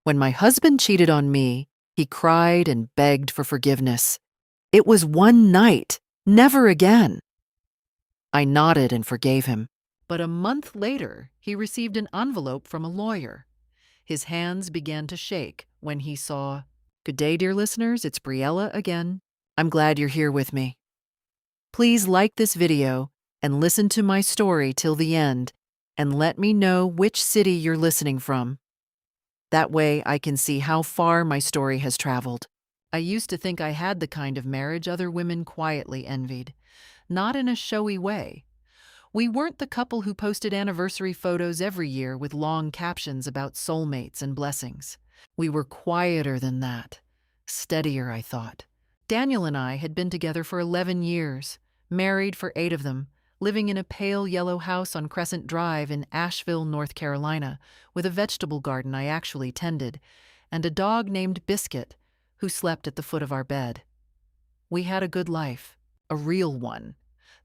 When my husband cheated on me, he cried and begged for forgiveness. It was one night, never again. I nodded and forgave him. But a month later, he received an envelope from a lawyer. His hands began to shake when he saw, "Good day, dear listeners, it's Briella again. I'm glad you're here with me. Please like this video and listen to my story till the end and let me know which city you're listening from. That way I can see how far my story has traveled. I used to think I had the kind of marriage other women quietly envied, not in a showy way. We weren't the couple who posted anniversary photos every year with long captions about soulmates and blessings. We were quieter than that, steadier, I thought. Daniel and I had been together for 11 years, married for 8 of them, living in a pale yellow house on Crescent Drive in Asheville, North Carolina, with a vegetable garden I actually tended, and a dog named Biscuit, who slept at the foot of our bed. We had a good life, a real one.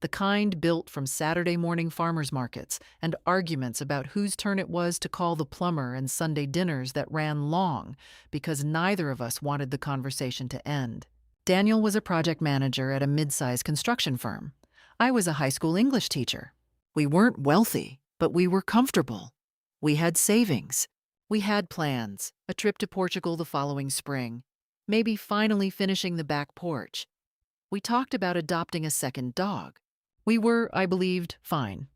The kind built from Saturday morning farmers markets and arguments about whose turn it was to call the plumber and Sunday dinners that ran long because neither of us wanted the conversation to end. Daniel was a project manager at a mid-sized construction firm. I was a high school English teacher. We weren't wealthy, but we were comfortable. We had savings. We had plans, a trip to Portugal the following spring, maybe finally finishing the back porch. We talked about adopting a second dog. We were, I believed, fine.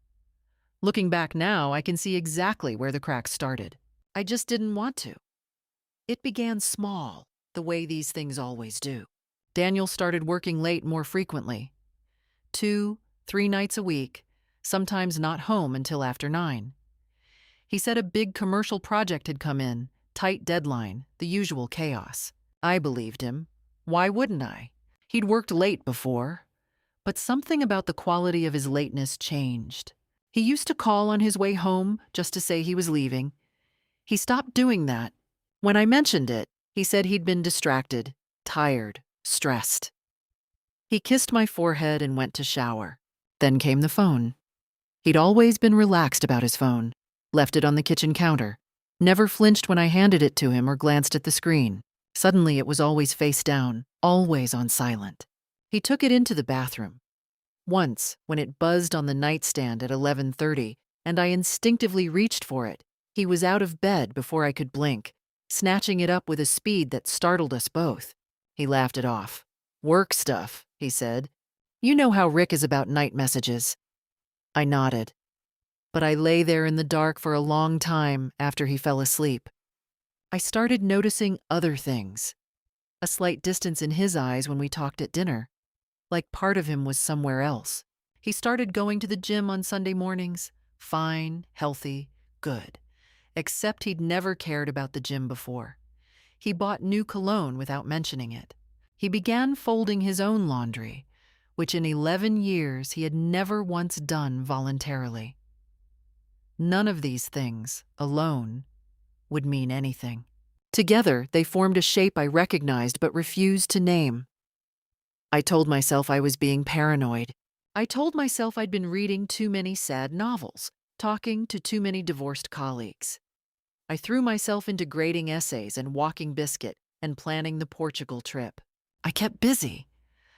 Looking back now, I can see exactly where the cracks started. I just didn't want to. It began small, the way these things always do. Daniel started working late more frequently. 2, 3 nights a week, sometimes not home until after 9. He said a big commercial project had come in, tight deadline, the usual chaos. I believed him. Why wouldn't I? He'd worked late before. But something about the quality of his lateness changed. He used to call on his way home just to say he was leaving. He stopped doing that. When I mentioned it, he said he'd been distracted, tired, stressed. He kissed my forehead and went to shower. Then came the phone. He'd always been relaxed about his phone, left it on the kitchen counter, never flinched when I handed it to him or glanced at the screen. Suddenly it was always face down, always on silent. He took it into the bathroom. Once, when it buzzed on the nightstand at 11:30 and I instinctively reached for it, he was out of bed before I could blink, snatching it up with a speed that startled us both. He laughed it off. "Work stuff," he said. "You know how Rick is about night messages." I nodded. But I lay there in the dark for a long time after he fell asleep. I started noticing other things. A slight distance in his eyes when we talked at dinner. Like part of him was somewhere else. He started going to the gym on Sunday mornings. Fine, healthy, good. Except he'd never cared about the gym before. He bought new cologne without mentioning it. He began folding his own laundry, which in 11 years he had never once done voluntarily. None of these things, alone, would mean anything. Together, they formed a shape I recognized but refused to name. I told myself I was being paranoid. I told myself I'd been reading too many sad novels, talking to too many divorced colleagues. I threw myself into grading essays and walking Biscuit and planning the Portugal trip. I kept busy.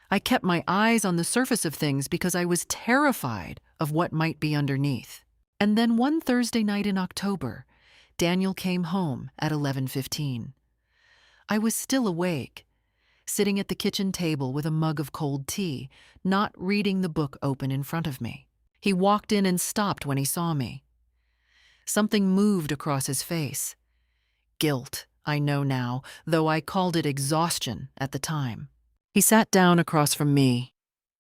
I kept my eyes on the surface of things because I was terrified of what might be underneath. And then one Thursday night in October, Daniel came home at 11:15. I was still awake, sitting at the kitchen table with a mug of cold tea, not reading the book open in front of me. He walked in and stopped when he saw me. Something moved across his face. Guilt, I know now, though I called it exhaustion at the time. He sat down across from me.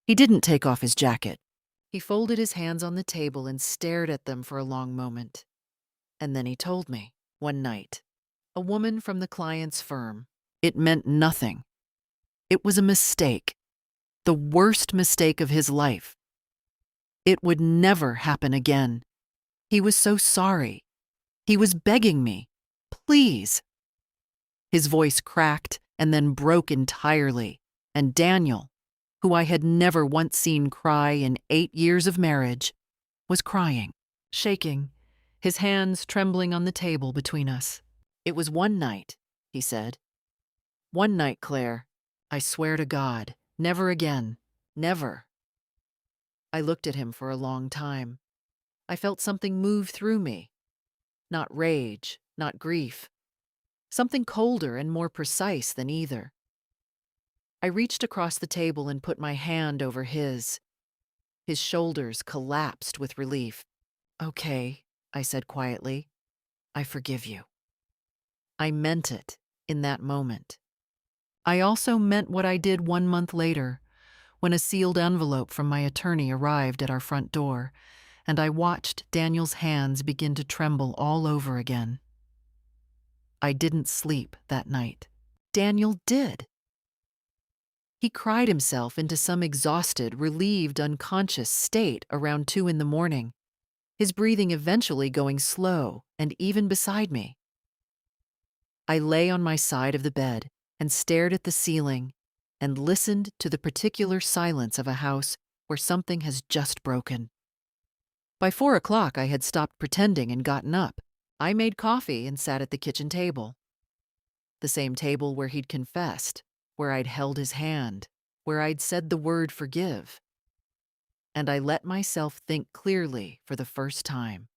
He didn't take off his jacket. He folded his hands on the table and stared at them for a long moment. And then he told me, one night, a woman from the client's firm. It meant nothing. It was a mistake, the worst mistake of his life. It would never happen again. He was so sorry. He was begging me, please. His voice cracked and then broke entirely, and Daniel, who I had never once seen cry in 8 years of marriage, was crying, shaking, his hands trembling on the table between us. "It was one night," he said. "One night, Claire. I swear to God, never again. Never." I looked at him for a long time. I felt something move through me. Not rage, not grief. Something colder and more precise than either. I reached across the table and put my hand over his. His shoulders collapsed with relief. "Okay," I said quietly. "I forgive you." I meant it in that moment. I also meant what I did 1 month later, when a sealed envelope from my attorney arrived at our front door, and I watched Daniel's hands begin to tremble all over again. I didn't sleep that night. Daniel did. He cried himself into some exhausted, relieved, unconscious state around 2 in the morning, his breathing eventually going slow and even beside me. I lay on my side of the bed and stared at the ceiling and listened to the particular silence of a house where something has just broken. By 4 o'clock, I had stopped pretending and gotten up. I made coffee and sat at the kitchen table. The same table where he'd confessed, where I'd held his hand, where I'd said the word forgive. And I let myself think clearly for the first time.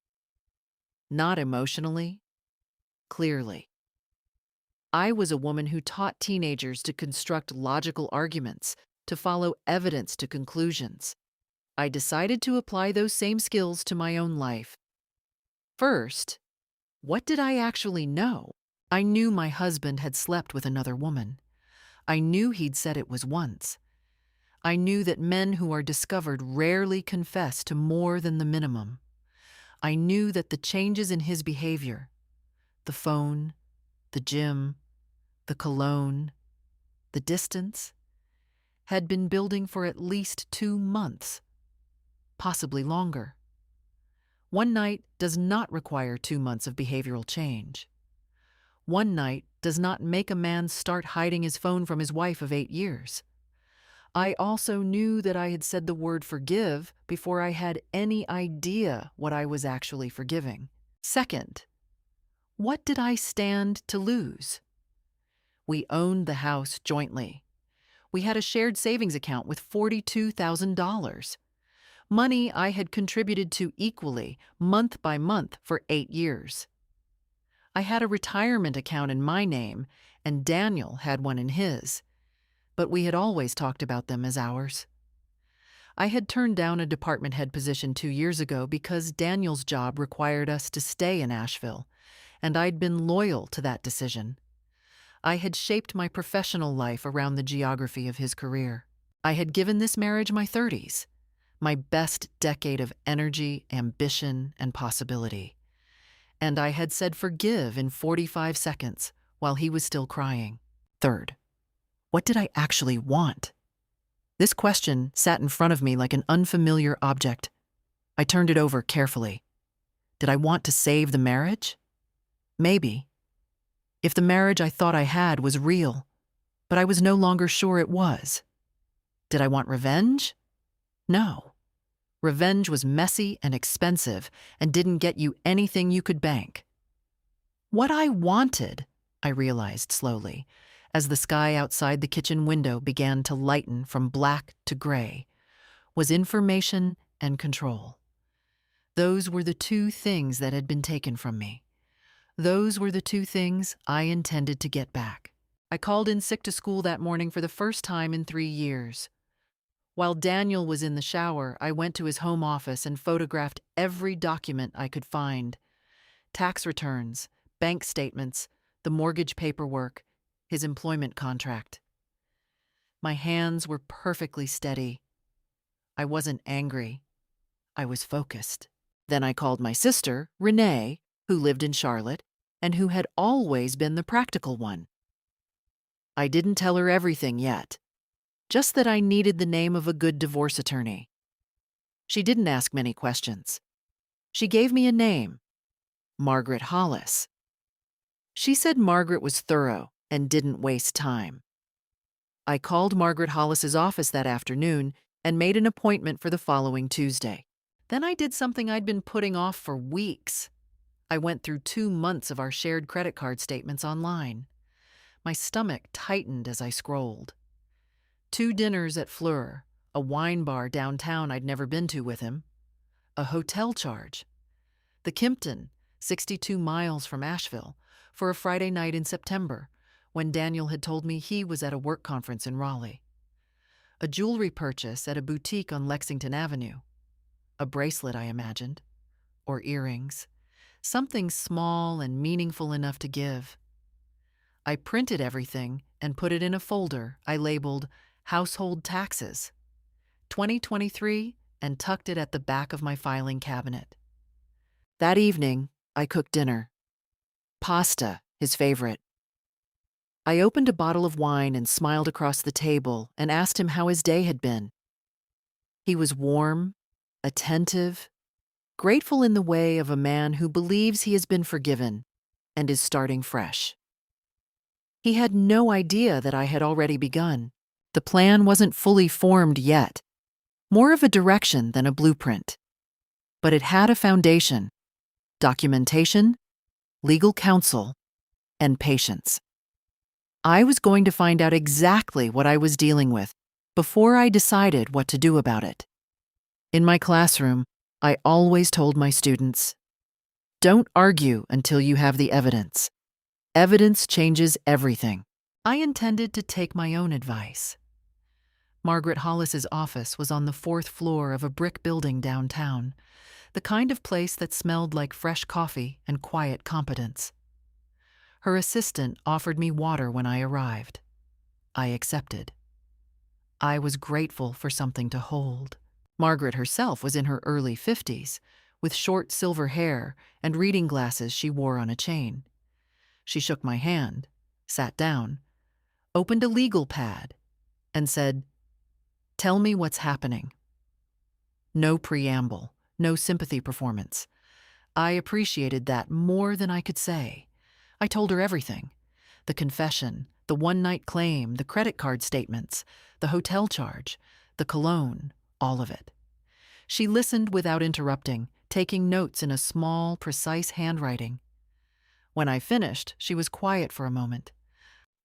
Not emotionally, clearly. I was a woman who taught teenagers to construct logical arguments, to follow evidence to conclusions. I decided to apply those same skills to my own life. First, what did I actually know? I knew my husband had slept with another woman. I knew he'd said it was once. I knew that men who are discovered rarely confess to more than the minimum. I knew that the changes in his behavior, the phone, the gym, the cologne, the distance, had been building for at least 2 months, possibly longer. One night does not require 2 months of behavioral change. One night does not make a man start hiding his phone from his wife of 8 years. I also knew that I had said the word forgive before I had any idea what I was actually forgiving. Second, what did I stand to lose? We owned the house jointly. We had a shared savings account with $42,000. Money I had contributed to equally, month by month, for 8 years. I had a retirement account in my name, and Daniel had one in his, but we had always talked about them as ours. I had turned down a department head position 2 years ago because Daniel's job required us to stay in Asheville, and I'd been loyal to that decision. I had shaped my professional life around the geography of his career. I had given this marriage my 30s, my best decade of energy, ambition, and possibility. And I had said forgive in 45 seconds while he was still crying. Third, what did I actually want? This question sat in front of me like an unfamiliar object. I turned it over carefully. Did I want to save the marriage? Maybe. If the marriage I thought I had was real, but I was no longer sure it was. Did I want revenge? No. Revenge was messy and expensive and didn't get you anything you could bank. What I wanted, I realized slowly, as the sky outside the kitchen window began to lighten from black to gray, was information and control. Those were the 2 things that had been taken from me. Those were the 2 things I intended to get back. I called in sick to school that morning for the first time in 3 years. While Daniel was in the shower, I went to his home office and photographed every document I could find. Tax returns, bank statements, the mortgage paperwork, his employment contract. My hands were perfectly steady. I wasn't angry. I was focused. Then I called my sister, Renee, who lived in Charlotte, and who had always been the practical one. I didn't tell her everything yet, just that I needed the name of a good divorce attorney. She didn't ask many questions. She gave me a name, Margaret Hollis. She said Margaret was thorough and didn't waste time. I called Margaret Hollis's office that afternoon and made an appointment for the following Tuesday. Then I did something I'd been putting off for weeks. I went through 2 months of our shared credit card statements online. My stomach tightened as I scrolled. 2 dinners at Fleur, a wine bar downtown I'd never been to with him, a hotel charge, the Kimpton, 62 miles from Asheville, for a Friday night in September, when Daniel had told me he was at a work conference in Raleigh, a jewelry purchase at a boutique on Lexington Avenue, a bracelet, I imagined, or earrings, something small and meaningful enough to give. I printed everything and put it in a folder I labeled Household Taxes, 2023, and tucked it at the back of my filing cabinet. That evening, I cooked dinner. Pasta, his favorite. I opened a bottle of wine and smiled across the table and asked him how his day had been. He was warm, attentive, grateful in the way of a man who believes he has been forgiven and is starting fresh. He had no idea that I had already begun. The plan wasn't fully formed yet, more of a direction than a blueprint. But it had a foundation: documentation, legal counsel, and patience. I was going to find out exactly what I was dealing with before I decided what to do about it. In my classroom, I always told my students, "Don't argue until you have the evidence. Evidence changes everything." I intended to take my own advice. Margaret Hollis's office was on the 4th floor of a brick building downtown, the kind of place that smelled like fresh coffee and quiet competence. Her assistant offered me water when I arrived. I accepted. I was grateful for something to hold. Margaret herself was in her early 50s, with short silver hair and reading glasses she wore on a chain. She shook my hand, sat down, opened a legal pad, and said, "Tell me what's happening." No preamble, no sympathy performance. I appreciated that more than I could say. I told her everything: the confession, the one-night claim, the credit card statements, the hotel charge, the cologne, all of it. She listened without interrupting, taking notes in a small, precise handwriting. When I finished, she was quiet for a moment.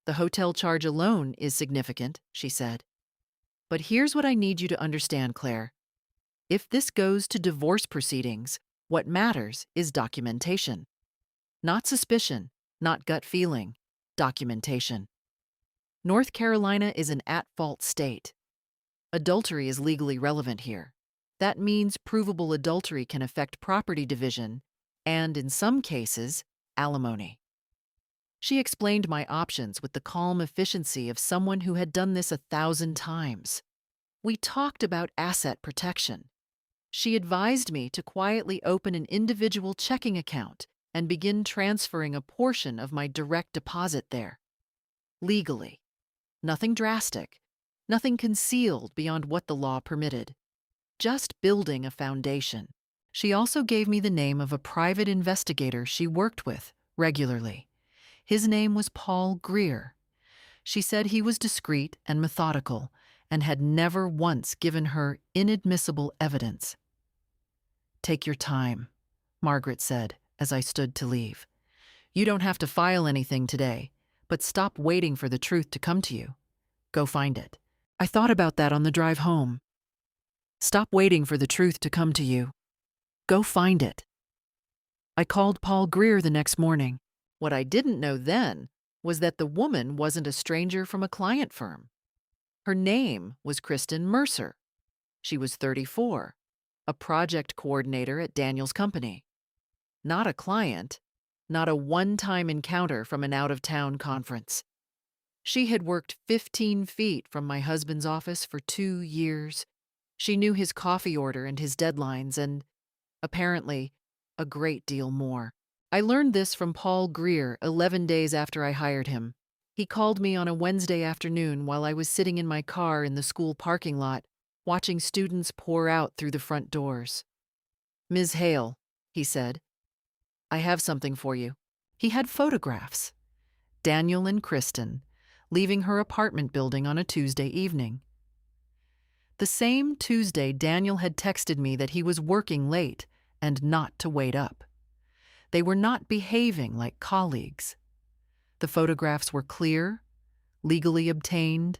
"The hotel charge alone is significant," she said. "But here's what I need you to understand, Claire. If this goes to divorce proceedings, what matters is documentation. Not suspicion, not gut feeling, documentation. North Carolina is an at-fault state. Adultery is legally relevant here. That means provable adultery can affect property division and, in some cases, alimony." She explained my options with the calm efficiency of someone who had done this 1,000 times. We talked about asset protection. She advised me to quietly open an individual checking account and begin transferring a portion of my direct deposit there. Legally. Nothing drastic, nothing concealed beyond what the law permitted. Just building a foundation. She also gave me the name of a private investigator she worked with regularly. His name was Paul Greer. She said he was discreet and methodical and had never once given her inadmissible evidence. "Take your time," Margaret said as I stood to leave. "You don't have to file anything today, but stop waiting for the truth to come to you. Go find it." I thought about that on the drive home. Stop waiting for the truth to come to you. Go find it. I called Paul Greer the next morning. What I didn't know then was that the woman wasn't a stranger from a client firm. Her name was Kristen Mercer. She was 34, a project coordinator at Daniel's company. Not a client, not a one-time encounter from an out-of-town conference. She had worked 15 feet from my husband's office for 2 years. She knew his coffee order and his deadlines and, apparently, a great deal more. I learned this from Paul Greer 11 days after I hired him. He called me on a Wednesday afternoon while I was sitting in my car in the school parking lot, watching students pour out through the front doors. "Ms. Hale," he said, "I have something for you." He had photographs. Daniel and Kristen leaving her apartment building on a Tuesday evening. The same Tuesday, Daniel had texted me that he was working late and not to wait up. They were not behaving like colleagues. The photographs were clear, legally obtained,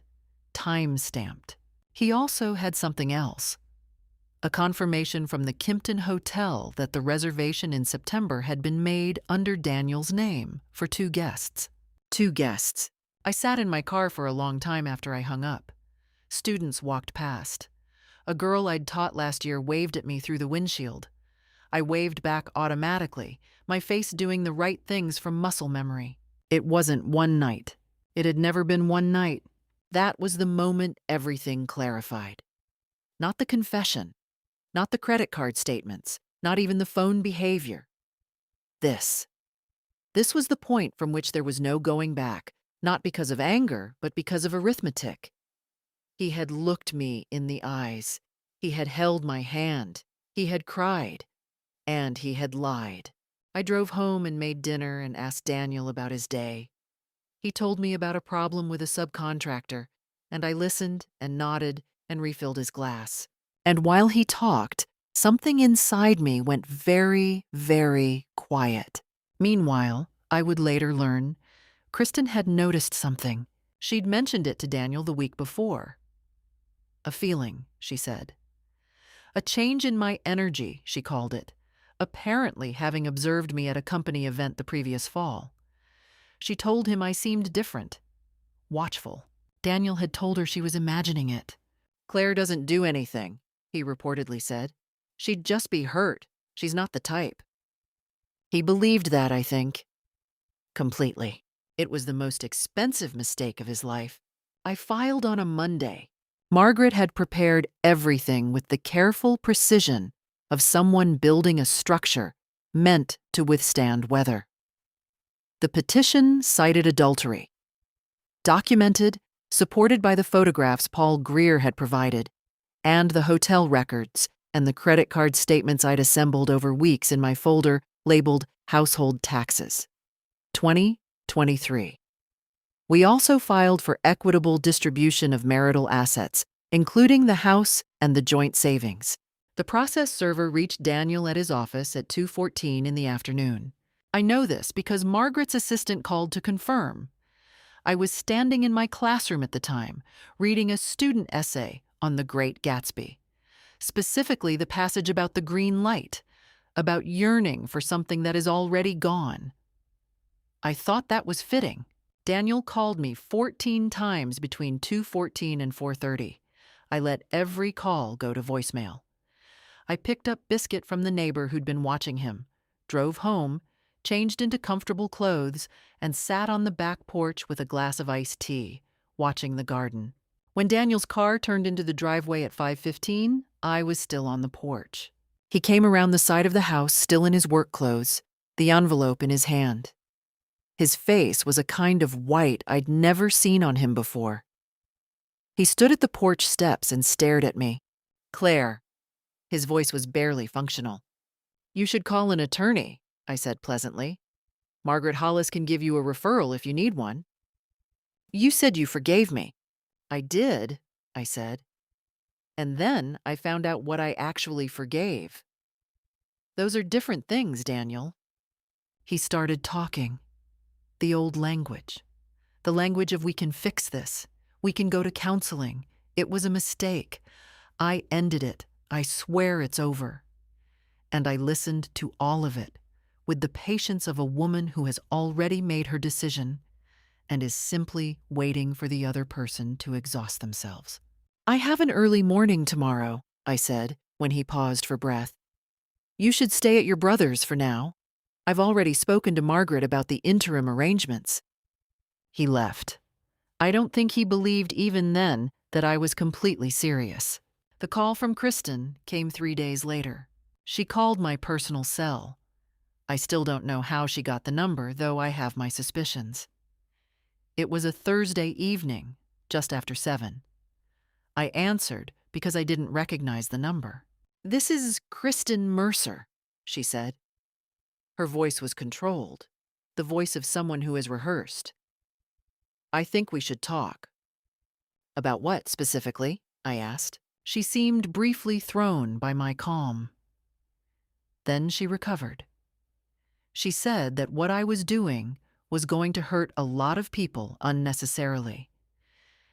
time-stamped. He also had something else. A confirmation from the Kimpton Hotel that the reservation in September had been made under Daniel's name for 2 guests. 2 guests. I sat in my car for a long time after I hung up. Students walked past. A girl I'd taught last year waved at me through the windshield. I waved back automatically, my face doing the right things from muscle memory. It wasn't one night. It had never been one night. That was the moment everything clarified. Not the confession, not the credit card statements, not even the phone behavior. This. This was the point from which there was no going back, not because of anger, but because of arithmetic. He had looked me in the eyes. He had held my hand. He had cried. And he had lied. I drove home and made dinner and asked Daniel about his day. He told me about a problem with a subcontractor, and I listened and nodded and refilled his glass. And while he talked, something inside me went very, very quiet. Meanwhile, I would later learn, Kristen had noticed something. She'd mentioned it to Daniel the week before. A feeling, she said. A change in my energy, she called it, apparently having observed me at a company event the previous fall. She told him I seemed different, watchful. Daniel had told her she was imagining it. Claire doesn't do anything, he reportedly said. She'd just be hurt. She's not the type. He believed that, I think. Completely. It was the most expensive mistake of his life. I filed on a Monday. Margaret had prepared everything with the careful precision of someone building a structure meant to withstand weather. The petition cited adultery. Documented, supported by the photographs Paul Greer had provided, and the hotel records and the credit card statements I'd assembled over weeks in my folder labeled Household Taxes. 2023. We also filed for equitable distribution of marital assets, including the house and the joint savings. The process server reached Daniel at his office at 2:14 in the afternoon. I know this because Margaret's assistant called to confirm. I was standing in my classroom at the time, reading a student essay on The Great Gatsby, specifically the passage about the green light, about yearning for something that is already gone. I thought that was fitting. Daniel called me 14 times between 2:14 and 4:30. I let every call go to voicemail. I picked up biscuit from the neighbor who'd been watching him, drove home, changed into comfortable clothes, and sat on the back porch with a glass of iced tea, watching the garden. When Daniel's car turned into the driveway at 5:15, I was still on the porch. He came around the side of the house, still in his work clothes, the envelope in his hand. His face was a kind of white I'd never seen on him before. He stood at the porch steps and stared at me. Claire. His voice was barely functional. You should call an attorney, I said pleasantly. Margaret Hollis can give you a referral if you need one. You said you forgave me. I did, I said. And then I found out what I actually forgave. Those are different things, Daniel. He started talking. The old language. The language of we can fix this. We can go to counseling. It was a mistake. I ended it. I swear it's over. And I listened to all of it with the patience of a woman who has already made her decision and is simply waiting for the other person to exhaust themselves. I have an early morning tomorrow, I said when he paused for breath. You should stay at your brother's for now. I've already spoken to Margaret about the interim arrangements. He left. I don't think he believed even then that I was completely serious. The call from Kristen came 3 days later. She called my personal cell. I still don't know how she got the number, though I have my suspicions. It was a Thursday evening, just after 7. I answered because I didn't recognize the number. This is Kristen Mercer, she said. Her voice was controlled, the voice of someone who has rehearsed. I think we should talk. About what specifically? I asked. She seemed briefly thrown by my calm. Then she recovered. She said that what I was doing was going to hurt a lot of people unnecessarily.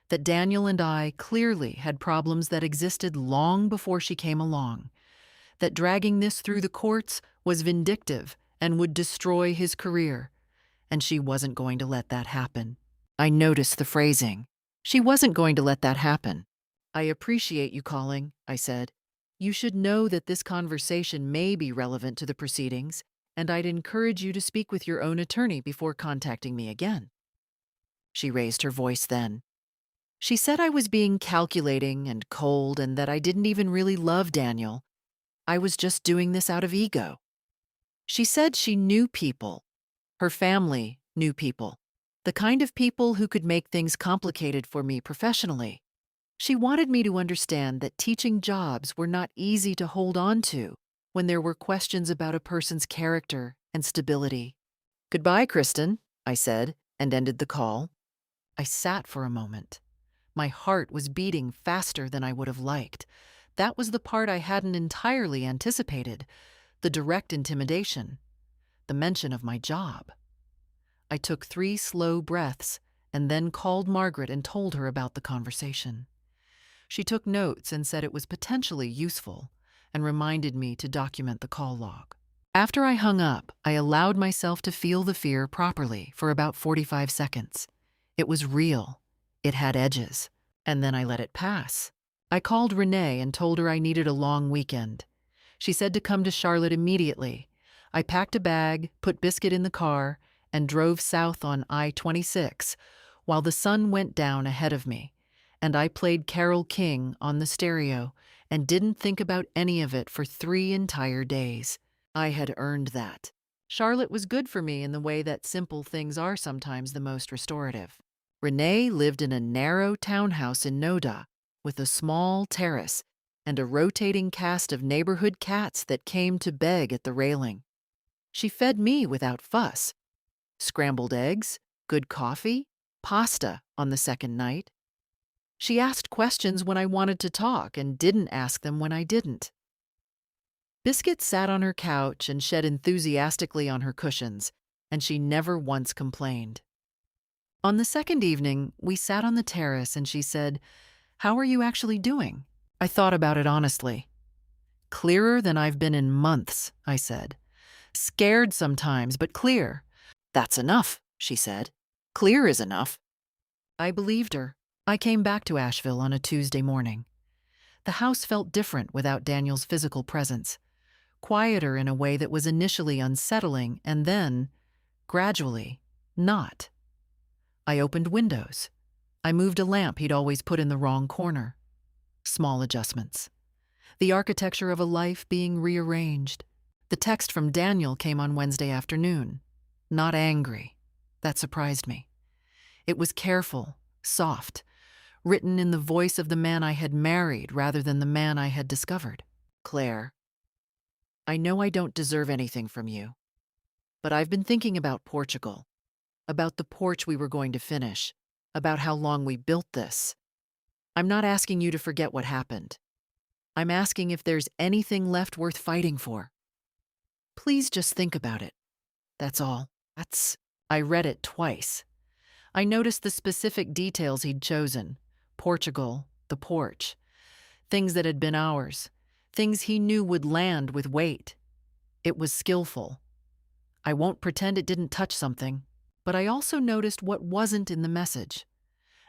That Daniel and I clearly had problems that existed long before she came along. That dragging this through the courts was vindictive and would destroy his career. And she wasn't going to let that happen. I noticed the phrasing. She wasn't going to let that happen. I appreciate you calling, I said. You should know that this conversation may be relevant to the proceedings, and I'd encourage you to speak with your own attorney before contacting me again. She raised her voice then. She said I was being calculating and cold and that I didn't even really love Daniel. I was just doing this out of ego. She said she knew people. Her family knew people. The kind of people who could make things complicated for me professionally. She wanted me to understand that teaching jobs were not easy to hold on to when there were questions about a person's character and stability. Goodbye, Kristen, I said, and ended the call. I sat for a moment. My heart was beating faster than I would have liked. That was the part I hadn't entirely anticipated, the direct intimidation, the mention of my job. I took 3 slow breaths and then called Margaret and told her about the conversation. She took notes and said it was potentially useful and reminded me to document the call log. After I hung up, I allowed myself to feel the fear properly for about 45 seconds. It was real. It had edges. And then I let it pass. I called Renee and told her I needed a long weekend. She said to come to Charlotte immediately. I packed a bag, put Biscuit in the car, and drove south on I-26 while the sun went down ahead of me, and I played Carole King on the stereo and didn't think about any of it for 3 entire days. I had earned that. Charlotte was good for me in the way that simple things are sometimes the most restorative. Renee lived in a narrow townhouse in Noda with a small terrace and a rotating cast of neighborhood cats that came to beg at the railing. She fed me without fuss. Scrambled eggs, good coffee, pasta on the second night. She asked questions when I wanted to talk and didn't ask them when I didn't. Biscuit sat on her couch and shed enthusiastically on her cushions, and she never once complained. On the second evening, we sat on the terrace and she said, "How are you actually doing?" I thought about it honestly. "Clearer than I've been in months," I said. "Scared sometimes, but clear." "That's enough," she said. "Clear is enough." I believed her. I came back to Asheville on a Tuesday morning. The house felt different without Daniel's physical presence, quieter in a way that was initially unsettling and then, gradually, not. I opened windows. I moved a lamp he'd always put in the wrong corner. Small adjustments. The architecture of a life being rearranged. The text from Daniel came on Wednesday afternoon. Not angry. That surprised me. It was careful, soft, written in the voice of the man I had married rather than the man I had discovered. "Claire, I know I don't deserve anything from you, but I've been thinking about Portugal, about the porch we were going to finish, about how long we built this. I'm not asking you to forget what happened. I'm asking if there's anything left worth fighting for. Please just think about it. That's all." I read it twice. I noticed the specific details he'd chosen. Portugal, the porch. Things that had been ours. Things he knew would land with weight. It was skillful. I won't pretend it didn't touch something. But I also noticed what wasn't in the message.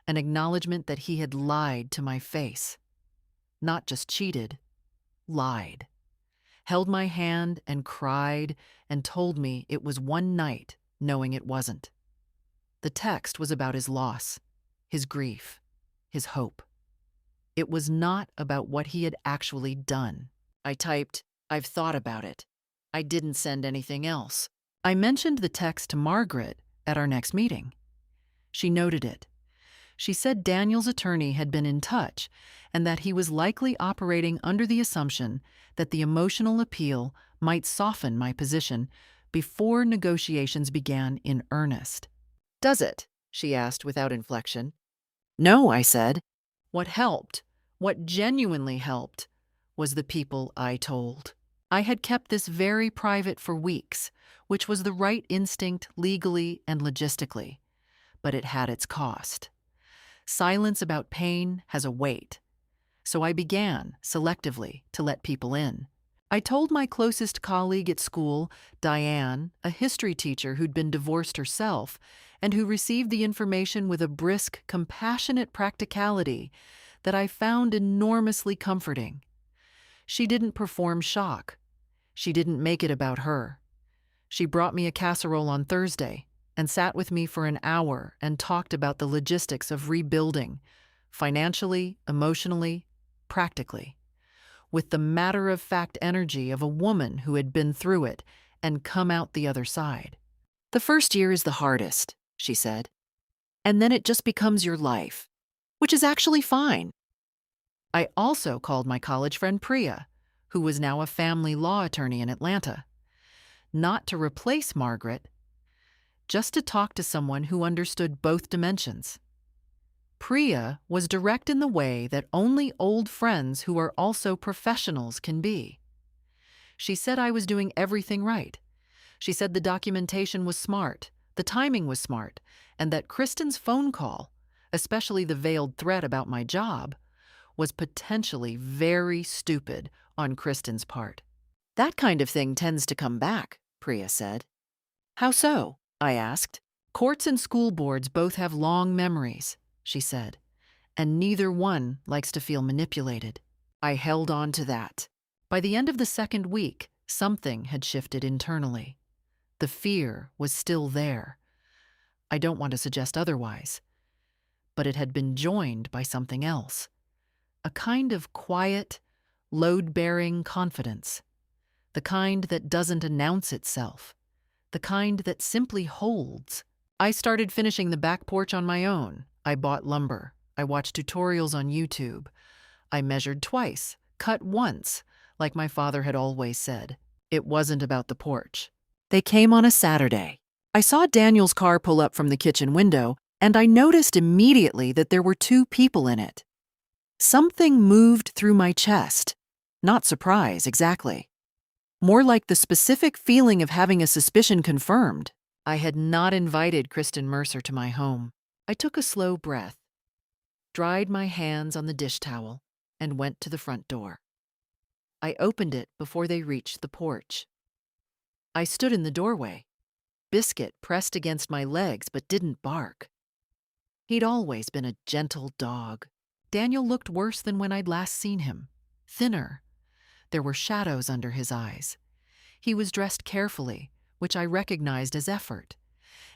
An acknowledgement that he had lied to my face. Not just cheated, lied. Held my hand and cried and told me it was one night knowing it wasn't. The text was about his loss, his grief, his hope. It was not about what he had actually done. I typed, "I've thought about it." I didn't send anything else. I mentioned the text to Margaret at our next meeting. She noted it. She said Daniel's attorney had been in touch and that he was likely operating under the assumption that the emotional appeal might soften my position before negotiations began in earnest. "Does it?" she asked without inflection. "No," I said. What helped, what genuinely helped, was the people I told. I had kept this very private for weeks, which was the right instinct legally and logistically, but it had its cost. Silence about pain has a weight, so I began, selectively, to let people in. I told my closest colleague at school, Diane, a history teacher who'd been divorced herself and who received the information with a brisk, compassionate practicality that I found enormously comforting. She didn't perform shock. She didn't make it about her. She brought me a casserole on Thursday and sat with me for an hour and talked about the logistics of rebuilding, financially, emotionally, practically, with the matter-of-fact energy of a woman who had been through it and come out the other side. "The first year is the hardest," she said, "and then it just becomes your life, which is actually fine." I also called my college friend Priya, who was now a family law attorney in Atlanta, not to replace Margaret, just to talk to someone who understood both dimensions. Priya was direct in the way that only old friends who are also professionals can be. She said I was doing everything right. She said the documentation was smart, the timing was smart, and that Kristen's phone call, especially the veiled threat about my job, was potentially very stupid on Kristen's part. "That kind of thing tends to come back," Priya said. "How so?" I asked. "Courts and school boards both have long memories," she said, "and neither one likes to feel manipulated." I held on to that. By the end of the second week, something had shifted internally. The fear was still there. I don't want to suggest otherwise. But it had been joined by something else. A kind of quiet, load-bearing confidence. The kind that doesn't announce itself. The kind that simply holds. I started finishing the back porch on my own. I bought lumber. I watched tutorials on YouTube. I measured twice, cut once, like my father had always said. It wasn't about the porch. They came on a Saturday. I saw Daniel's car pull up from the kitchen window, and I noticed immediately that there were two people in it. Something moved through my chest. Not surprise, exactly. More like the specific feeling of having a suspicion confirmed. I had not invited Kristen Mercer to my home. I took a slow breath, dried my hands on the dish towel, and went to the front door. I opened it before they reached the porch. I stood in the doorway. Biscuit pressed against my legs but didn't bark. He'd always been a gentle dog. Daniel looked worse than when I'd last seen him. Thinner. There were shadows under his eyes. He was dressed carefully, which I recognized as effort,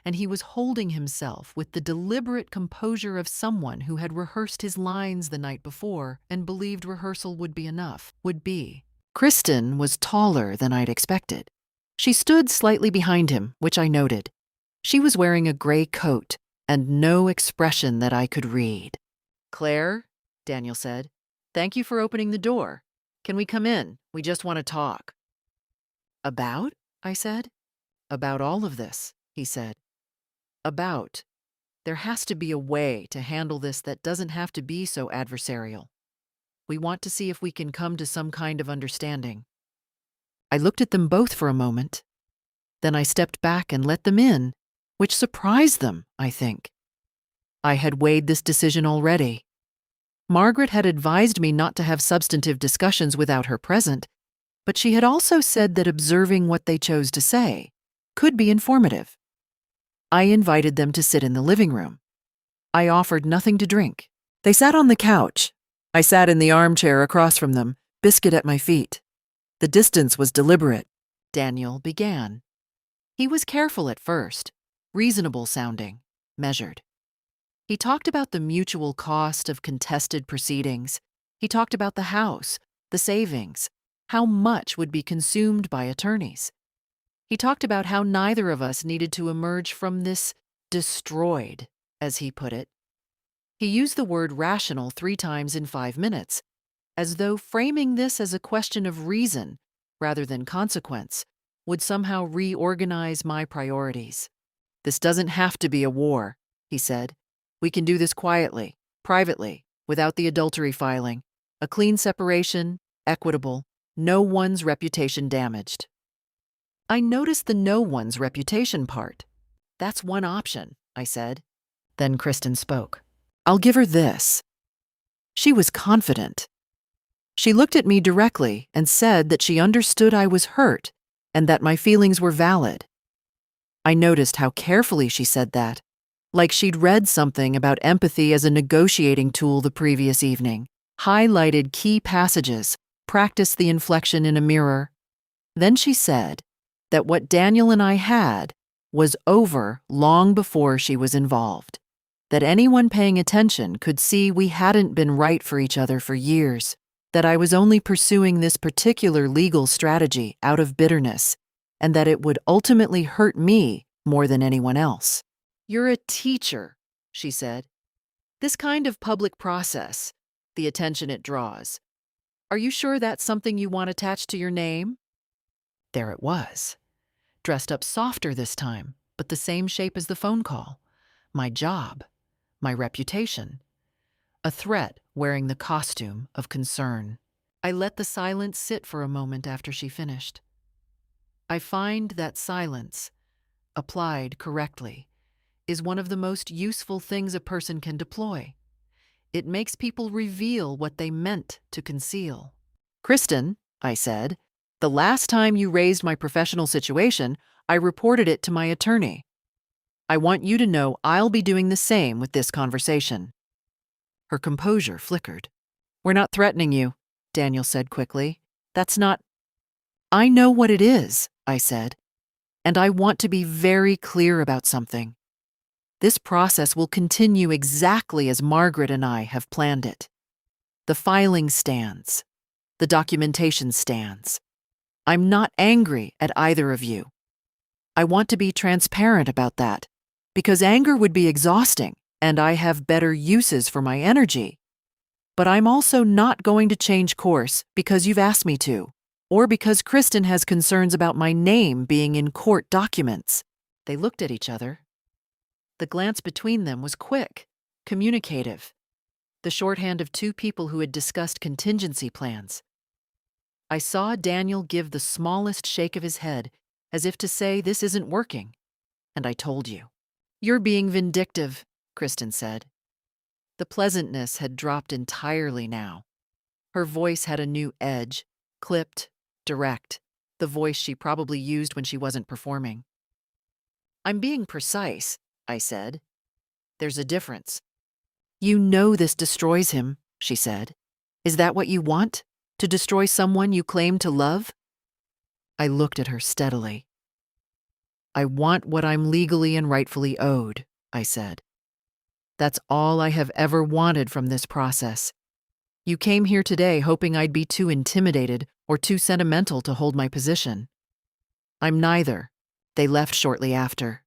and he was holding himself with the deliberate composure of someone who had rehearsed his lines the night before and believed rehearsal would be enough. Would be. Kristen was taller than I'd expected. She stood slightly behind him, which I noted. She was wearing a gray coat and no expression that I could read. "Claire," Daniel said, "thank you for opening the door. Can we come in? We just want to talk." "About?" I said. "About all of this," he said. "About. There has to be a way to handle this that doesn't have to be so adversarial. We want to see if we can come to some kind of understanding." I looked at them both for a moment. Then I stepped back and let them in, which surprised them, I think. I had weighed this decision already. Margaret had advised me not to have substantive discussions without her present, but she had also said that observing what they chose to say could be informative. I invited them to sit in the living room. I offered nothing to drink. They sat on the couch. I sat in the armchair across from them, biscuit at my feet. The distance was deliberate. Daniel began. He was careful at first, reasonable sounding, measured. He talked about the mutual cost of contested proceedings. He talked about the house, the savings, how much would be consumed by attorneys. He talked about how neither of us needed to emerge from this destroyed, as he put it. He used the word rational 3 times in 5 minutes, as though framing this as a question of reason rather than consequence would somehow reorganize my priorities. "This doesn't have to be a war," he said. "We can do this quietly, privately, without the adultery filing. A clean separation, equitable. No one's reputation damaged. I noticed the no one's reputation part. That's one option, I said. Then Kristen spoke. I'll give her this. She was confident. She looked at me directly and said that she understood I was hurt and that my feelings were valid. I noticed how carefully she said that, like she'd read something about empathy as a negotiating tool the previous evening, highlighted key passages, practiced the inflection in a mirror. Then she said that what Daniel and I had was over long before she was involved, that anyone paying attention could see we hadn't been right for each other for years, that I was only pursuing this particular legal strategy out of bitterness, and that it would ultimately hurt me more than anyone else. You're a teacher, she said. This kind of public process, the attention it draws. Are you sure that's something you want attached to your name? There it was, dressed up softer this time, but the same shape as the phone call. My job, my reputation. A threat wearing the costume of concern. I let the silence sit for a moment after she finished. I find that silence, applied correctly, is one of the most useful things a person can deploy. It makes people reveal what they meant to conceal. Kristen, I said, the last time you raised my professional situation, I reported it to my attorney. I want you to know I'll be doing the same with this conversation. Her composure flickered. We're not threatening you, Daniel said quickly. That's not... I know what it is, I said, and I want to be very clear about something. This process will continue exactly as Margaret and I have planned it. The filing stands. The documentation stands. I'm not angry at either of you. I want to be transparent about that, because anger would be exhausting, and I have better uses for my energy. But I'm also not going to change course because you've asked me to, or because Kristen has concerns about my name being in court documents. They looked at each other. The glance between them was quick, communicative, the shorthand of two people who had discussed contingency plans. I saw Daniel give the smallest shake of his head, as if to say, this isn't working. And I told you. You're being vindictive, Kristen said. The pleasantness had dropped entirely now. Her voice had a new edge, clipped, direct, the voice she probably used when she wasn't performing. I'm being precise, I said. There's a difference. You know this destroys him, she said. Is that what you want? To destroy someone you claim to love? I looked at her steadily. I want what I'm legally and rightfully owed, I said. That's all I have ever wanted from this process. You came here today hoping I'd be too intimidated or too sentimental to hold my position. I'm neither. They left shortly after.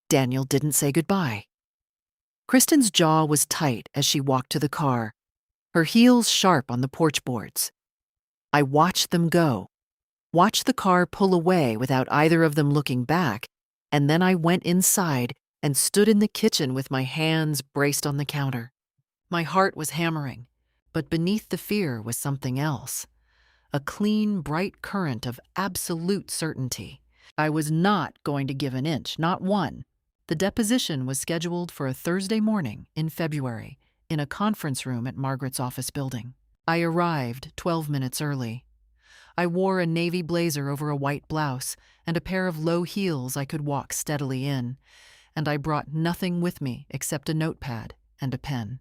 Daniel didn't say goodbye. Kristen's jaw was tight as she walked to the car, her heels sharp on the porch boards. I watched them go, watched the car pull away without either of them looking back, and then I went inside and stood in the kitchen with my hands braced on the counter. My heart was hammering, but beneath the fear was something else. A clean, bright current of absolute certainty. I was not going to give an inch, not one. The deposition was scheduled for a Thursday morning in February in a conference room at Margaret's office building. I arrived 12 minutes early. I wore a navy blazer over a white blouse and a pair of low heels I could walk steadily in, and I brought nothing with me except a notepad and a pen.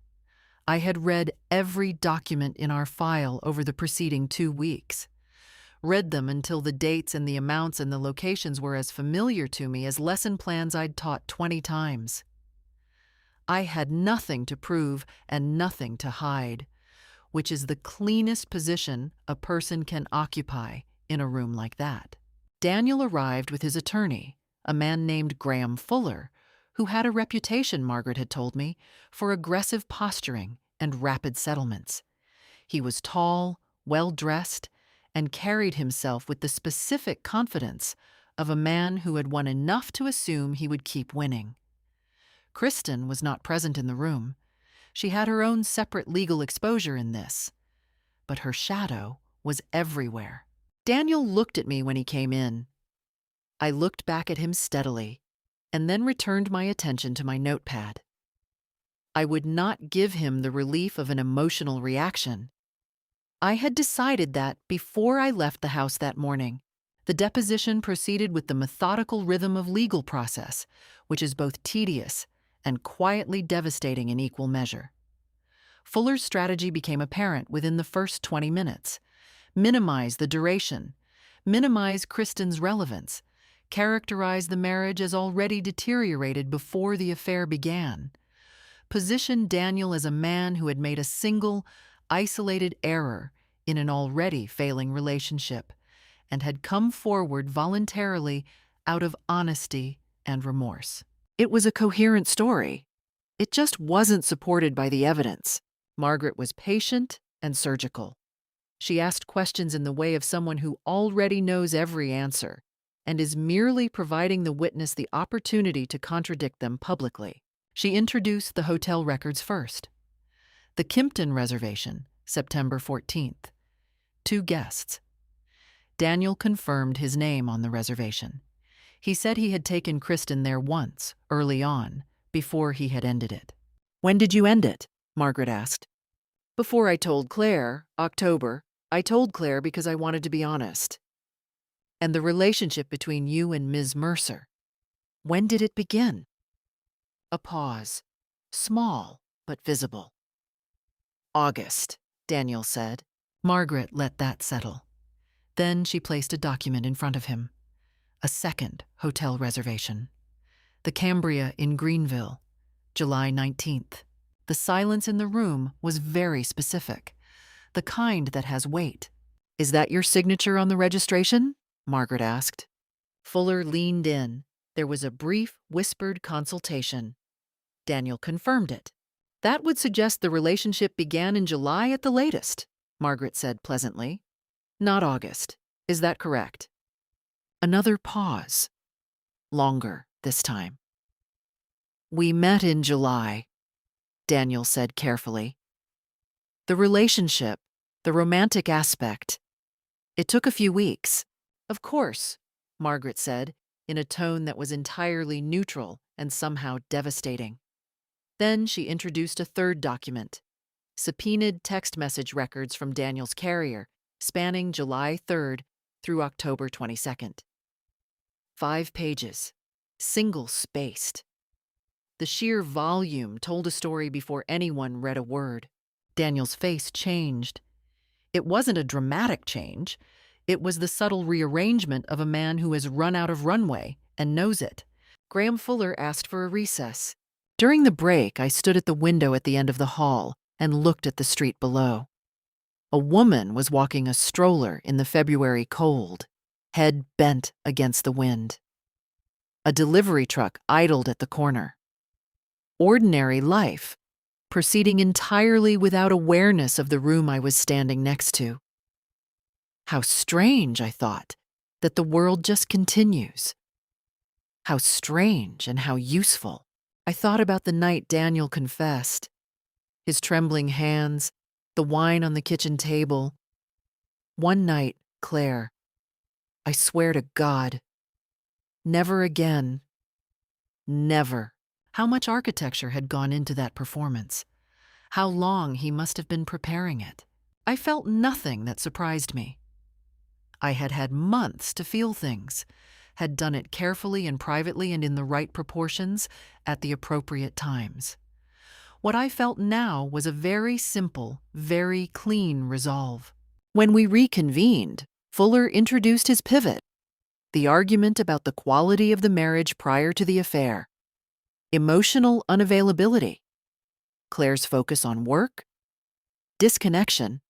I had read every document in our file over the preceding 2 weeks. Read them until the dates and the amounts and the locations were as familiar to me as lesson plans I'd taught 20 times. I had nothing to prove and nothing to hide, which is the cleanest position a person can occupy in a room like that. Daniel arrived with his attorney, a man named Graham Fuller, who had a reputation, Margaret had told me, for aggressive posturing and rapid settlements. He was tall, well-dressed, and carried himself with the specific confidence of a man who had won enough to assume he would keep winning. Kristen was not present in the room. She had her own separate legal exposure in this, but her shadow was everywhere. Daniel looked at me when he came in. I looked back at him steadily, and then returned my attention to my notepad. I would not give him the relief of an emotional reaction. I had decided that, before I left the house that morning, the deposition proceeded with the methodical rhythm of legal process, which is both tedious and quietly devastating in equal measure. Fuller's strategy became apparent within the first 20 minutes. Minimize the duration, minimize Kristen's relevance, characterize the marriage as already deteriorated before the affair began. Position Daniel as a man who had made a single, isolated error in an already failing relationship and had come forward voluntarily out of honesty and remorse. It was a coherent story. It just wasn't supported by the evidence. Margaret was patient and surgical. She asked questions in the way of someone who already knows every answer and is merely providing the witness the opportunity to contradict them publicly. She introduced the hotel records first. The Kimpton reservation, September 14th. 2 guests. Daniel confirmed his name on the reservation. He said he had taken Kristen there once, early on, before he had ended it. "When did you end it?" Margaret asked. "Before I told Claire, October. I told Claire because I wanted to be honest." "And the relationship between you and Ms. Mercer, when did it begin?" A pause, small but visible. "August," Daniel said. Margaret let that settle. Then she placed a document in front of him. A second hotel reservation. The Cambria in Greenville, July 19th. The silence in the room was very specific, the kind that has weight. "Is that your signature on the registration?" Margaret asked. Fuller leaned in. There was a brief, whispered consultation. Daniel confirmed it. "That would suggest the relationship began in July at the latest," Margaret said pleasantly. "Not August. Is that correct?" Another pause. Longer this time. "We met in July," Daniel said carefully. "The relationship, the romantic aspect, it took a few weeks." "Of course," Margaret said, in a tone that was entirely neutral and somehow devastating. Then she introduced a third document, subpoenaed text message records from Daniel's carrier, spanning July 3rd through October 22nd. 5 pages, single-spaced. The sheer volume told a story before anyone read a word. Daniel's face changed. It wasn't a dramatic change. It was the subtle rearrangement of a man who has run out of runway and knows it. Graham Fuller asked for a recess. During the break, I stood at the window at the end of the hall and looked at the street below. A woman was walking a stroller in the February cold, head bent against the wind. A delivery truck idled at the corner. Ordinary life, proceeding entirely without awareness of the room I was standing next to. How strange, I thought, that the world just continues. How strange and how useful. I thought about the night Daniel confessed. His trembling hands, the wine on the kitchen table. One night, Claire, I swear to God, never again. Never. How much architecture had gone into that performance? How long he must have been preparing it? I felt nothing that surprised me. I had had months to feel things, had done it carefully and privately and in the right proportions at the appropriate times. What I felt now was a very simple, very clean resolve. When we reconvened, Fuller introduced his pivot, the argument about the quality of the marriage prior to the affair, emotional unavailability, Claire's focus on work, disconnection,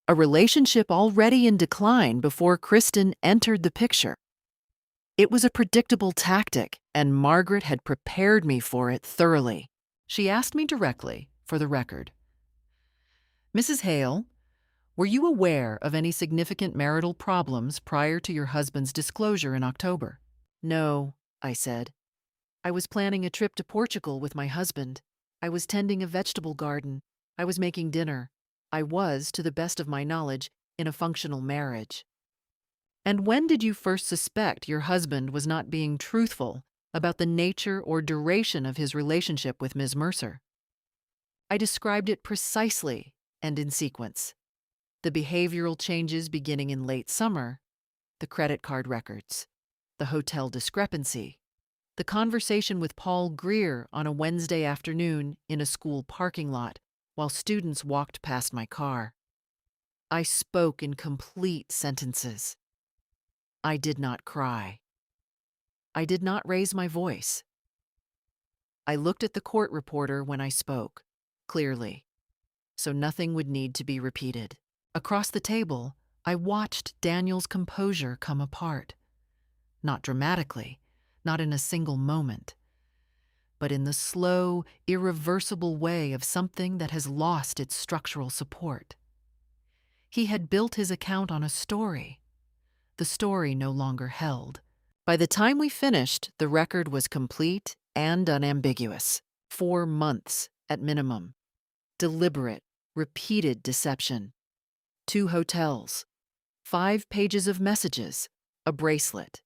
a relationship already in decline before Kristen entered the picture. It was a predictable tactic, and Margaret had prepared me for it thoroughly. She asked me directly, for the record, "Mrs. Hale, were you aware of any significant marital problems prior to your husband's disclosure in October?" "No," I said. "I was planning a trip to Portugal with my husband. I was tending a vegetable garden. I was making dinner. I was, to the best of my knowledge, in a functional marriage? And when did you first suspect your husband was not being truthful about the nature or duration of his relationship with Ms. Mercer? I described it precisely and in sequence. The behavioral changes beginning in late summer, the credit card records, the hotel discrepancy, the conversation with Paul Greer on a Wednesday afternoon in a school parking lot while students walked past my car. I spoke in complete sentences. I did not cry. I did not raise my voice. I looked at the court reporter when I spoke, clearly, so nothing would need to be repeated. Across the table, I watched Daniel's composure come apart. Not dramatically, not in a single moment, but in the slow, irreversible way of something that has lost its structural support. He had built his account on a story. The story no longer held. By the time we finished, the record was complete and unambiguous. 4 months at minimum. Deliberate, repeated deception. 2 hotels. 5 pages of messages. A bracelet.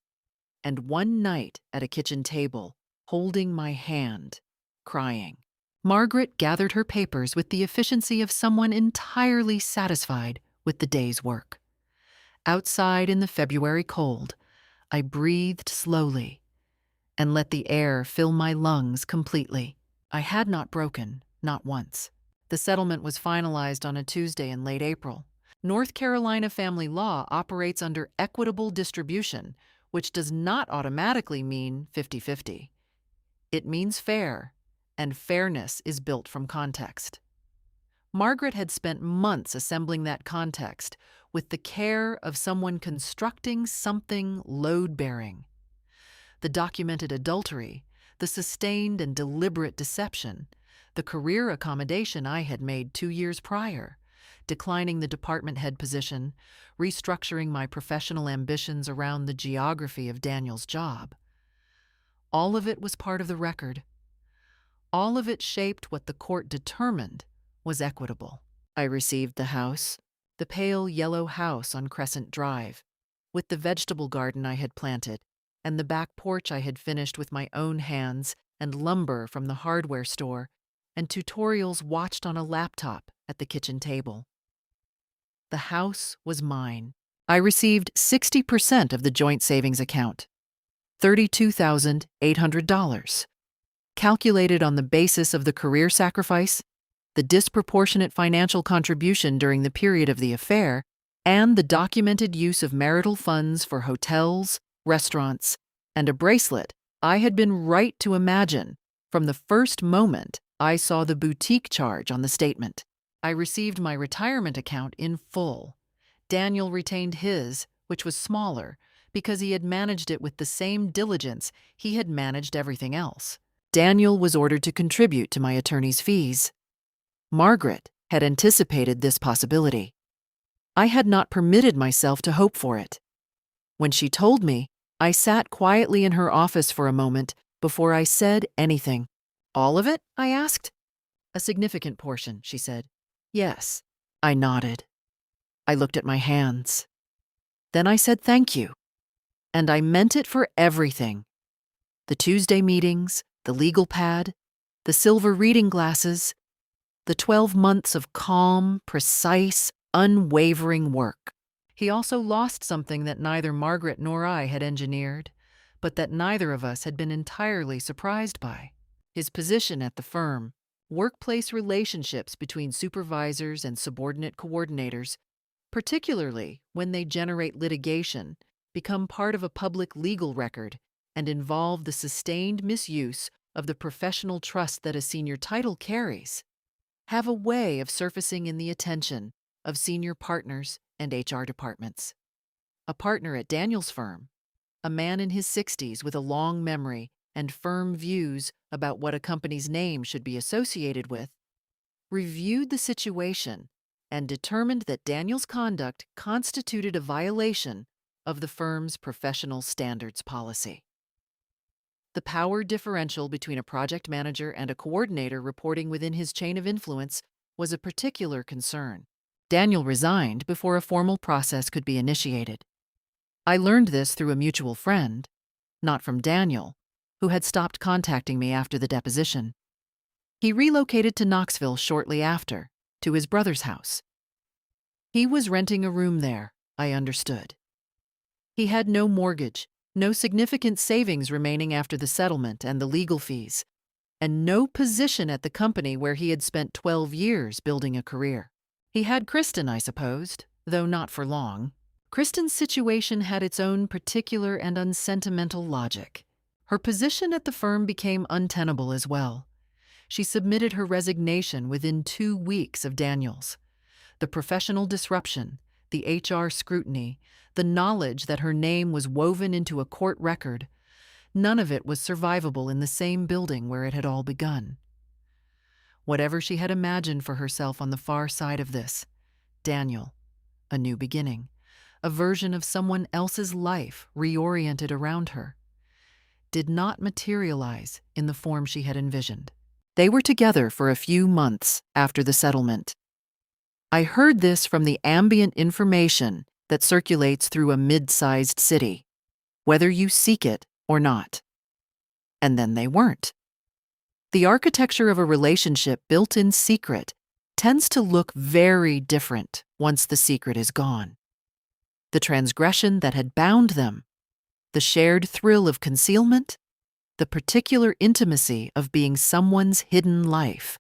And 1 night at a kitchen table, holding my hand, crying. Margaret gathered her papers with the efficiency of someone entirely satisfied with the day's work. Outside in the February cold, I breathed slowly and let the air fill my lungs completely. I had not broken, not once. The settlement was finalized on a Tuesday in late April. North Carolina family law operates under equitable distribution, which does not automatically mean 50-50. It means fair, and fairness is built from context. Margaret had spent months assembling that context with the care of someone constructing something load-bearing. The documented adultery, the sustained and deliberate deception, the career accommodation I had made 2 years prior, declining the department head position, restructuring my professional ambitions around the geography of Daniel's job. All of it was part of the record. All of it shaped what the court determined was equitable. I received the house, the pale yellow house on Crescent Drive, with the vegetable garden I had planted, and the back porch I had finished with my own hands, and lumber from the hardware store, and tutorials watched on a laptop at the kitchen table. The house was mine. I received 60% of the joint savings account, $32,800, calculated on the basis of the career sacrifice, the disproportionate financial contribution during the period of the affair, and the documented use of marital funds for hotels, restaurants, and a bracelet I had been right to imagine from the first moment I saw the boutique charge on the statement. I received my retirement account in full. Daniel retained his, which was smaller, because he had managed it with the same diligence he had managed everything else. Daniel was ordered to contribute to my attorney's fees. Margaret had anticipated this possibility. I had not permitted myself to hope for it. When she told me, I sat quietly in her office for a moment before I said anything. "All of it?" I asked. "A significant portion," she said. "Yes." I nodded. I looked at my hands. Then I said thank you. And I meant it for everything. The Tuesday meetings, the legal pad, the silver reading glasses, the 12 months of calm, precise, unwavering work. He also lost something that neither Margaret nor I had engineered, but that neither of us had been entirely surprised by. His position at the firm, workplace relationships between supervisors and subordinate coordinators, particularly when they generate litigation, become part of a public legal record and involve the sustained misuse of the professional trust that a senior title carries, have a way of surfacing in the attention of senior partners and HR departments. A partner at Daniel's firm, a man in his 60s with a long memory and firm views about what a company's name should be associated with, reviewed the situation and determined that Daniel's conduct constituted a violation of the firm's professional standards policy. The power differential between a project manager and a coordinator reporting within his chain of influence was a particular concern. Daniel resigned before a formal process could be initiated. I learned this through a mutual friend, not from Daniel, who had stopped contacting me after the deposition. He relocated to Knoxville shortly after, to his brother's house. He was renting a room there, I understood. He had no mortgage, no significant savings remaining after the settlement and the legal fees, and no position at the company where he had spent 12 years building a career. He had Kristen, I supposed, though not for long. Kristen's situation had its own particular and unsentimental logic. Her position at the firm became untenable as well. She submitted her resignation within 2 weeks of Daniel's. The professional disruption, the HR scrutiny, the knowledge that her name was woven into a court record, none of it was survivable in the same building where it had all begun. Whatever she had imagined for herself on the far side of this, Daniel, a new beginning, a version of someone else's life reoriented around her, did not materialize in the form she had envisioned. They were together for a few months after the settlement. I heard this from the ambient information that circulates through a mid-sized city, whether you seek it or not. And then they weren't. The architecture of a relationship built in secret tends to look very different once the secret is gone. The transgression that had bound them, the shared thrill of concealment, the particular intimacy of being someone's hidden life,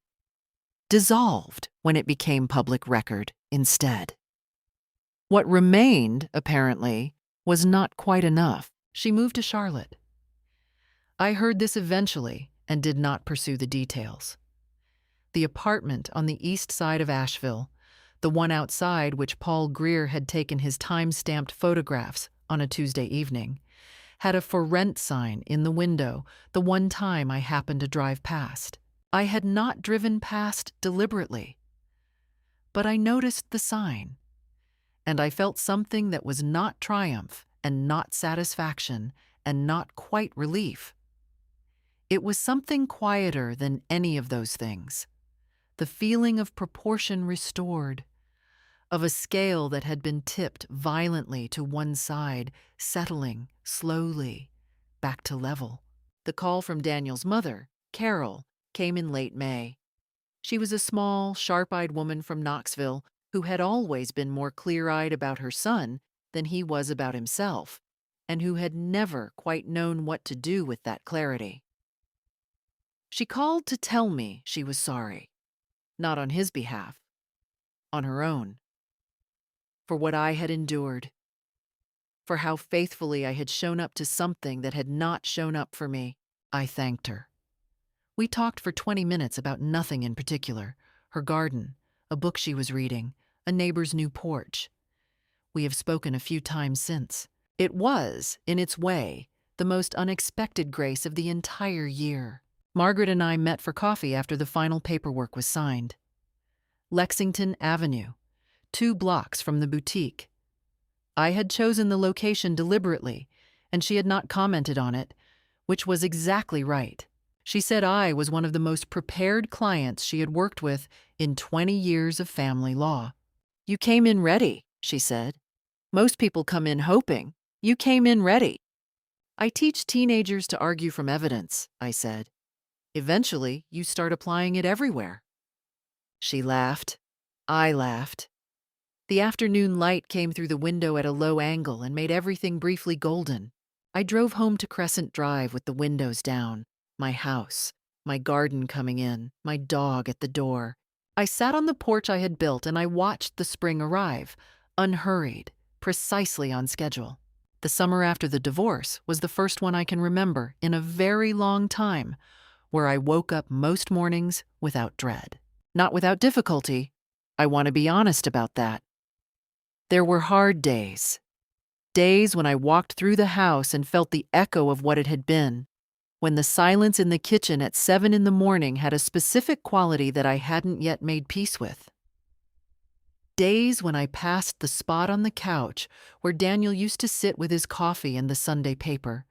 dissolved when it became public record instead. What remained, apparently, was not quite enough. She moved to Charlotte. I heard this eventually and did not pursue the details. The apartment on the east side of Asheville, the one outside which Paul Greer had taken his time-stamped photographs on a Tuesday evening, had a for rent sign in the window the one time I happened to drive past. I had not driven past deliberately, but I noticed the sign, and I felt something that was not triumph and not satisfaction and not quite relief. It was something quieter than any of those things. The feeling of proportion restored, of a scale that had been tipped violently to one side, settling slowly back to level. The call from Daniel's mother, Carol, came in late May. She was a small, sharp-eyed woman from Knoxville who had always been more clear-eyed about her son than he was about himself, and who had never quite known what to do with that clarity. She called to tell me she was sorry, not on his behalf, on her own, for what I had endured, for how faithfully I had shown up to something that had not shown up for me. I thanked her. We talked for 20 minutes about nothing in particular, her garden, a book she was reading, a neighbor's new porch. We have spoken a few times since. It was, in its way, the most unexpected grace of the entire year. Margaret and I met for coffee after the final paperwork was signed. Lexington Avenue, 2 blocks from the boutique. I had chosen the location deliberately, and she had not commented on it, which was exactly right. She said I was one of the most prepared clients she had worked with in 20 years of family law. "You came in ready," she said. "Most people come in hoping. You came in ready." "I teach teenagers to argue from evidence," I said. "Eventually, you start applying it everywhere." She laughed. I laughed. The afternoon light came through the window at a low angle and made everything briefly golden. I drove home to Crescent Drive with the windows down, my house, my garden coming in, my dog at the door. I sat on the porch I had built and I watched the spring arrive, unhurried, precisely on schedule. The summer after the divorce was the first one I can remember in a very long time where I woke up most mornings without dread. Not without difficulty. I want to be honest about that. There were hard days. Days when I walked through the house and felt the echo of what it had been, when the silence in the kitchen at 7 in the morning had a specific quality that I hadn't yet made peace with. Days when I passed the spot on the couch where Daniel used to sit with his coffee and the Sunday paper,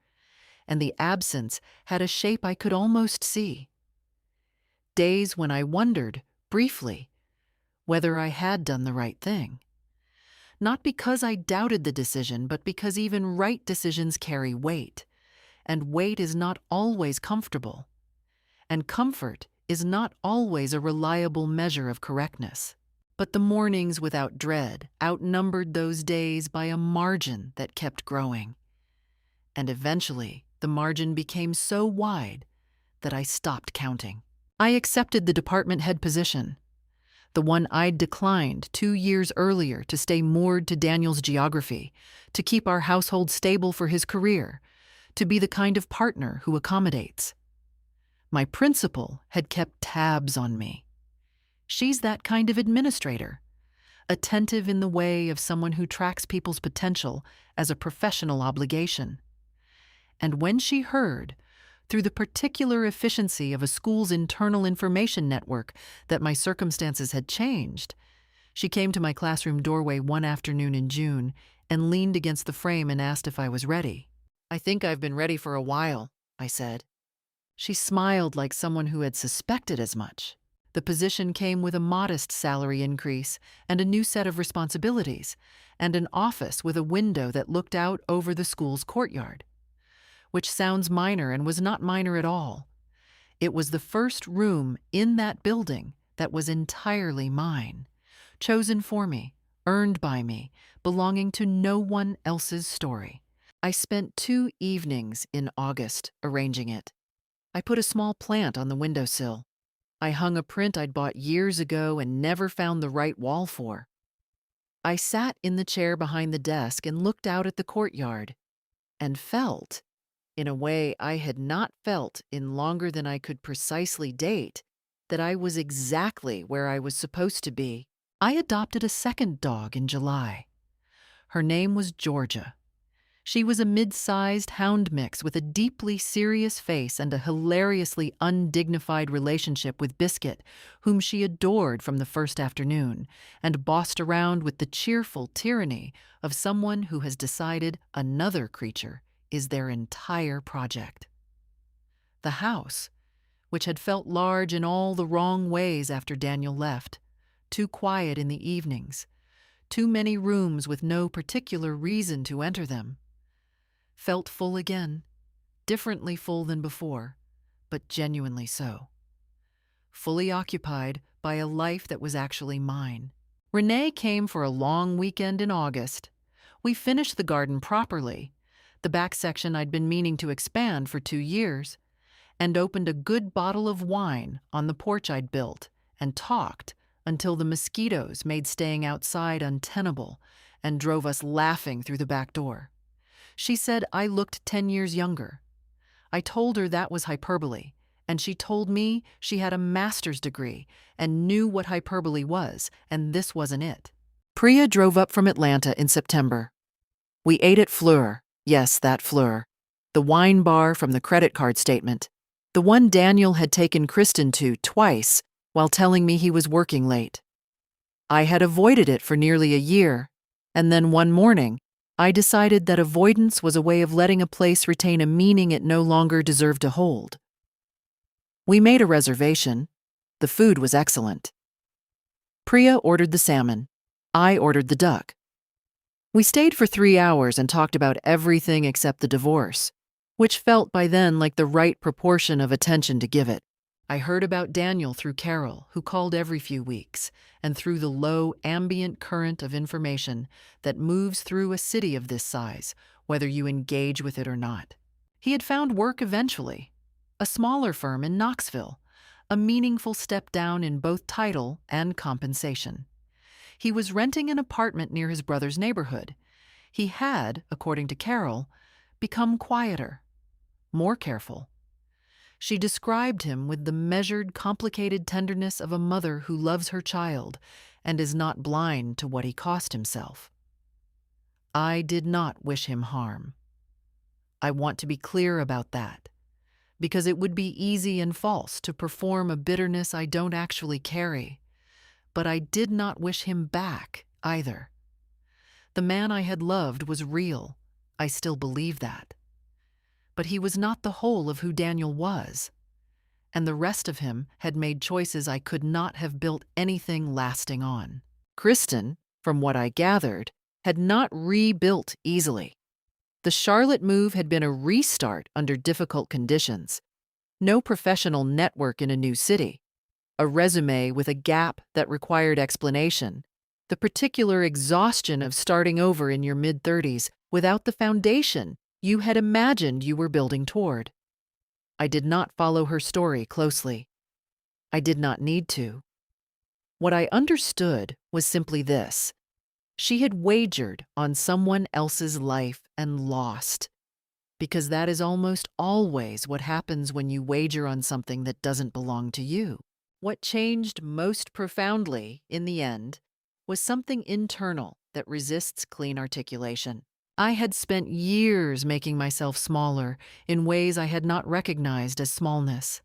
and the absence had a shape I could almost see. Days when I wondered, briefly, whether I had done the right thing. Not because I doubted the decision, but because even right decisions carry weight, and weight is not always comfortable, and comfort is not always a reliable measure of correctness. But the mornings without dread outnumbered those days by a margin that kept growing. And eventually, the margin became so wide that I stopped counting. I accepted the department head position, the one I'd declined 2 years earlier to stay moored to Daniel's geography, to keep our household stable for his career, to be the kind of partner who accommodates. My principal had kept tabs on me. She's that kind of administrator, attentive in the way of someone who tracks people's potential as a professional obligation. And when she heard, through the particular efficiency of a school's internal information network, that my circumstances had changed, she came to my classroom doorway one afternoon in June and leaned against the frame and asked if I was ready. "I think I've been ready for a while," I said. She smiled like someone who had suspected as much. The position came with a modest salary increase and a new set of responsibilities, and an office with a window that looked out over the school's courtyard. Which sounds minor and was not minor at all. It was the first room in that building that was entirely mine, chosen for me, earned by me, belonging to no one else's story. I spent 2 evenings in August arranging it. I put a small plant on the windowsill. I hung a print I'd bought years ago and never found the right wall for. I sat in the chair behind the desk and looked out at the courtyard, and felt, in a way I had not felt in longer than I could precisely date, that I was exactly where I was supposed to be. I adopted a second dog in July. Her name was Georgia. She was a mid-sized hound mix with a deeply serious face and a hilariously undignified relationship with Biscuit, whom she adored from the first afternoon, and bossed around with the cheerful tyranny of someone who has decided another creature is their entire project. The house, which had felt large in all the wrong ways after Daniel left, too quiet in the evenings, too many rooms with no particular reason to enter them, felt full again, differently full than before, but genuinely so. Fully occupied by a life that was actually mine. Renee came for a long weekend in August. We finished the garden properly, the back section I'd been meaning to expand for 2 years, and opened a good bottle of wine on the porch I'd built, and talked until the mosquitoes made staying outside untenable and drove us laughing through the back door. She said I looked 10 years younger. I told her that was hyperbole, and she told me she had a master's degree and knew what hyperbole was, and this wasn't it. Priya drove up from Atlanta in September. We ate at Fleur, yes, that Fleur, the wine bar from the credit card statement, the one Daniel had taken Kristen to twice while telling me he was working late. I had avoided it for nearly a year, and then one morning, I decided that avoidance was a way of letting a place retain a meaning it no longer deserved to hold. We made a reservation. The food was excellent. Priya ordered the salmon. I ordered the duck. We stayed for 3 hours and talked about everything except the divorce, which felt by then like the right proportion of attention to give it. I heard about Daniel through Carol, who called every few weeks, and through the low, ambient current of information that moves through a city of this size, whether you engage with it or not. He had found work eventually, a smaller firm in Knoxville, a meaningful step down in both title and compensation. He was renting an apartment near his brother's neighborhood. He had, according to Carol, become quieter, more careful. She described him with the measured, complicated tenderness of a mother who loves her child and is not blind to what he cost himself. I did not wish him harm. I want to be clear about that, because it would be easy and false to perform a bitterness I don't actually carry. But I did not wish him back, either. The man I had loved was real. I still believe that. But he was not the whole of who Daniel was. and the rest of him had made choices I could not have built anything lasting on. Kristen, from what I gathered, had not rebuilt easily. The Charlotte move had been a restart under difficult conditions. No professional network in a new city, a resume with a gap that required explanation, the particular exhaustion of starting over in your mid-30s without the foundation you had imagined you were building toward. I did not follow her story closely. I did not need to. What I understood was simply this: she had wagered on someone else's life and lost. Because that is almost always what happens when you wager on something that doesn't belong to you. What changed most profoundly, in the end, was something internal that resists clean articulation. I had spent years making myself smaller in ways I had not recognized as smallness.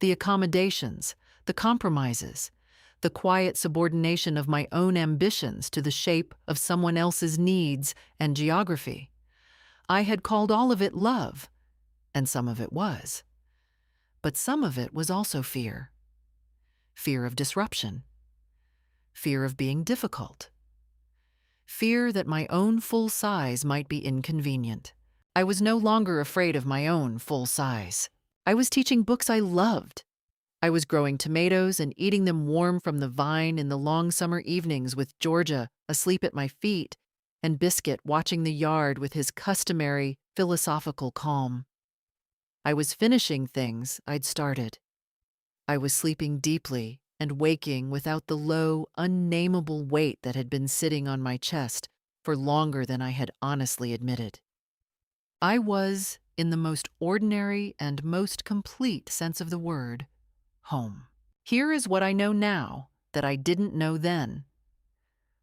The accommodations, the compromises, the quiet subordination of my own ambitions to the shape of someone else's needs and geography. I had called all of it love, and some of it was. But some of it was also fear. Fear of disruption. Fear of being difficult. Fear that my own full size might be inconvenient. I was no longer afraid of my own full size. I was teaching books I loved. I was growing tomatoes and eating them warm from the vine in the long summer evenings with Georgia asleep at my feet and Biscuit watching the yard with his customary philosophical calm. I was finishing things I'd started. I was sleeping deeply and waking without the low, unnameable weight that had been sitting on my chest for longer than I had honestly admitted. I was, in the most ordinary and most complete sense of the word, home. Here is what I know now that I didn't know then.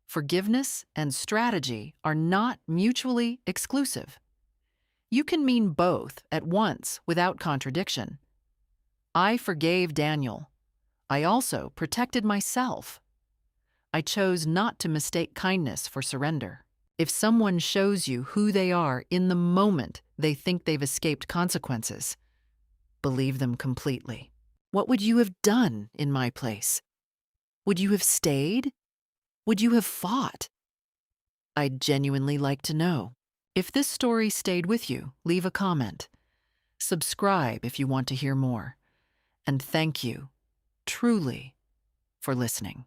Forgiveness and strategy are not mutually exclusive. You can mean both at once without contradiction. I forgave Daniel. I also protected myself. I chose not to mistake kindness for surrender. If someone shows you who they are in the moment they think they've escaped consequences, believe them completely. What would you have done in my place? Would you have stayed? Would you have fought? I'd genuinely like to know. If this story stayed with you, leave a comment. Subscribe if you want to hear more. And thank you, truly, for listening.